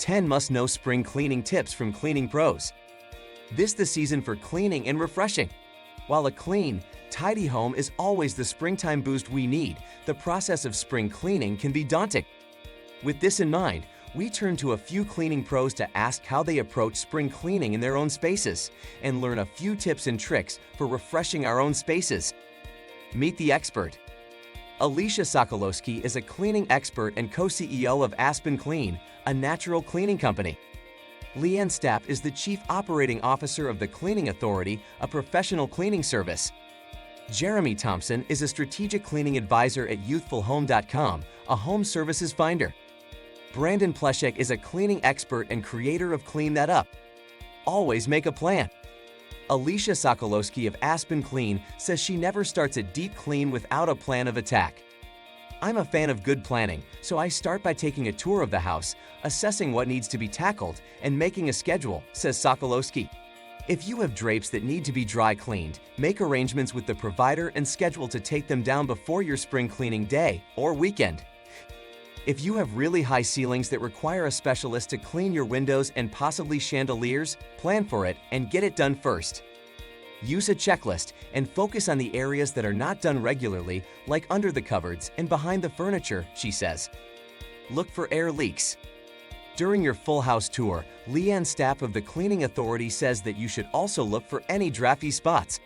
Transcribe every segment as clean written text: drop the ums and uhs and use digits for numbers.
10 must-know spring cleaning tips from cleaning pros. This the season for cleaning and refreshing. While a clean, tidy home is always the springtime boost we need, the process of spring cleaning can be daunting. With this in mind, we turn to a few cleaning pros to ask how they approach spring cleaning in their own spaces and learn a few tips and tricks for refreshing our own spaces. Meet the expert. Alicia Sokolowski is a cleaning expert and co-CEO of Aspen Clean, a natural cleaning company. Leanne Stapp is the Chief Operating Officer of the Cleaning Authority, a professional cleaning service. Jeremy Thompson is a strategic cleaning advisor at youthfulhome.com, a home services finder. Brandon Pleshek is a cleaning expert and creator of Clean That Up. Always make a plan. Alicia Sokolowski of Aspen Clean says she never starts a deep clean without a plan of attack. I'm a fan of good planning, so I start by taking a tour of the house, assessing what needs to be tackled, and making a schedule, says Sokolowski. If you have drapes that need to be dry cleaned, make arrangements with the provider and schedule to take them down before your spring cleaning day or weekend. If you have really high ceilings that require a specialist to clean your windows and possibly chandeliers, plan for it and get it done first. Use a checklist and focus on the areas that are not done regularly, like under the cupboards and behind the furniture, she says. Look for air leaks. During your full house tour, Leanne Stapp of the Cleaning Authority says that you should also look for any drafty spots.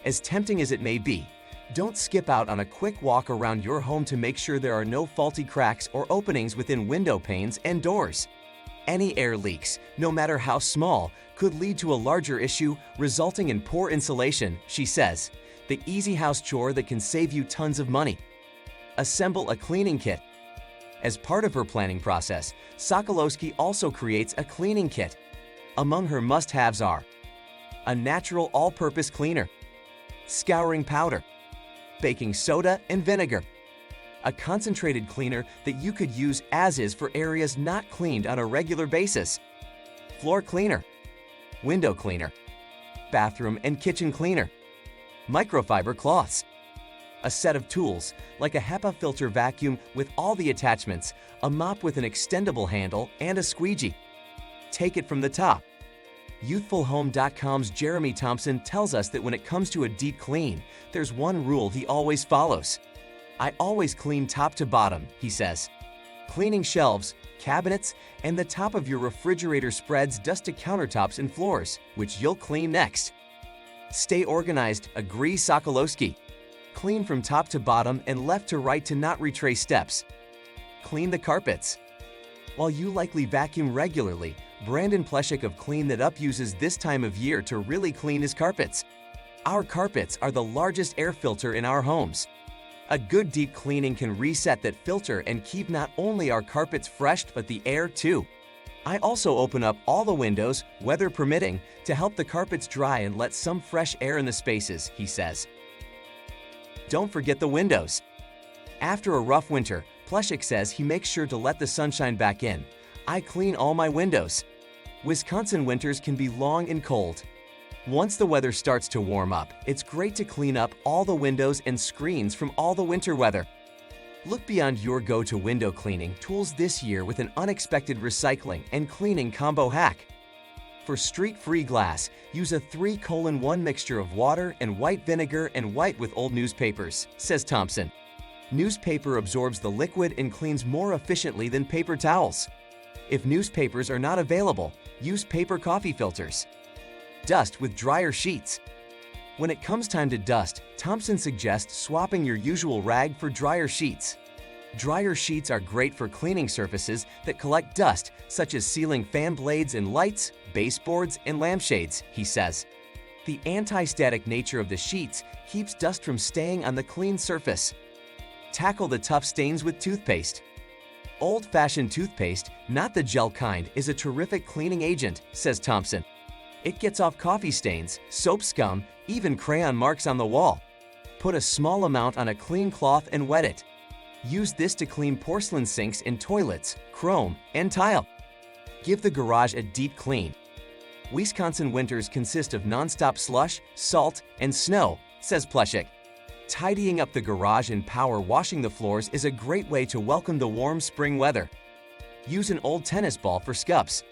As tempting as it may be, don't skip out on a quick walk around your home to make sure there are no faulty cracks or openings within window panes and doors. Any air leaks, no matter how small, could lead to a larger issue, resulting in poor insulation, she says. The easy house chore that can save you tons of money. Assemble a cleaning kit. As part of her planning process, Sokolowski also creates a cleaning kit. Among her must-haves are a natural all-purpose cleaner, scouring powder, baking soda and vinegar, a concentrated cleaner that you could use as is for areas not cleaned on a regular basis, floor cleaner, window cleaner, bathroom and kitchen cleaner, microfiber cloths, a set of tools like a HEPA filter vacuum with all the attachments, a mop with an extendable handle, and a squeegee. Take it from the top. Youthfulhome.com's Jeremy Thompson tells us that when it comes to a deep clean, there's one rule he always follows. I always clean top to bottom, he says. Cleaning shelves, cabinets, and the top of your refrigerator spreads dusty countertops and floors, which you'll clean next. Stay organized, agrees Sokolowski. Clean from top to bottom and left to right to not retrace steps. Clean the carpets. While you likely vacuum regularly, Brandon Pleshek of Clean That Up uses this time of year to really clean his carpets. Our carpets are the largest air filter in our homes. A good deep cleaning can reset that filter and keep not only our carpets fresh but the air too. I also open up all the windows, weather permitting, to help the carpets dry and let some fresh air in the spaces, he says. Don't forget the windows. After a rough winter, Pleshek says he makes sure to let the sunshine back in. I clean all my windows. Wisconsin winters can be long and cold. Once the weather starts to warm up, it's great to clean up all the windows and screens from all the winter weather. Look beyond your go-to window cleaning tools this year with an unexpected recycling and cleaning combo hack. For streak-free glass, use a 3:1 mixture of water and white vinegar and white with old newspapers, says Thompson. Newspaper absorbs the liquid and cleans more efficiently than paper towels. If newspapers are not available, use paper coffee filters. Dust with dryer sheets. When it comes time to dust, Thompson suggests swapping your usual rag for dryer sheets. Dryer sheets are great for cleaning surfaces that collect dust, such as ceiling fan blades and lights, baseboards, and lampshades, he says. The anti-static nature of the sheets keeps dust from staying on the clean surface. Tackle the tough stains with toothpaste. Old-fashioned toothpaste, not the gel kind, is a terrific cleaning agent, says Thompson. It gets off coffee stains, soap scum, even crayon marks on the wall. Put a small amount on a clean cloth and wet it. Use this to clean porcelain sinks in toilets, chrome, and tile. Give the garage a deep clean. Wisconsin winters consist of nonstop slush, salt, and snow, says Pleshek. Tidying up the garage and power washing the floors is a great way to welcome the warm spring weather. use an old tennis ball for scuffs.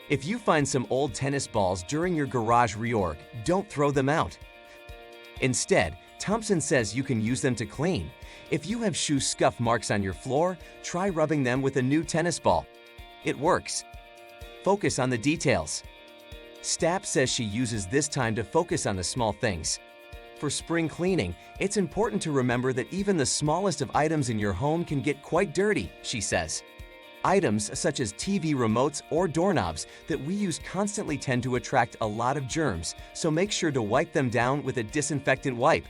If you find some old tennis balls during your garage reorg, don't throw them out. Instead, Thompson says you can use them to clean. If you have shoe scuff marks on your floor, try rubbing them with a new tennis ball. It works. Focus on the details. Stapp says she uses this time to focus on the small things. For spring cleaning, it's important to remember that even the smallest of items in your home can get quite dirty, she says. Items such as TV remotes or doorknobs that we use constantly tend to attract a lot of germs, so make sure to wipe them down with a disinfectant wipe.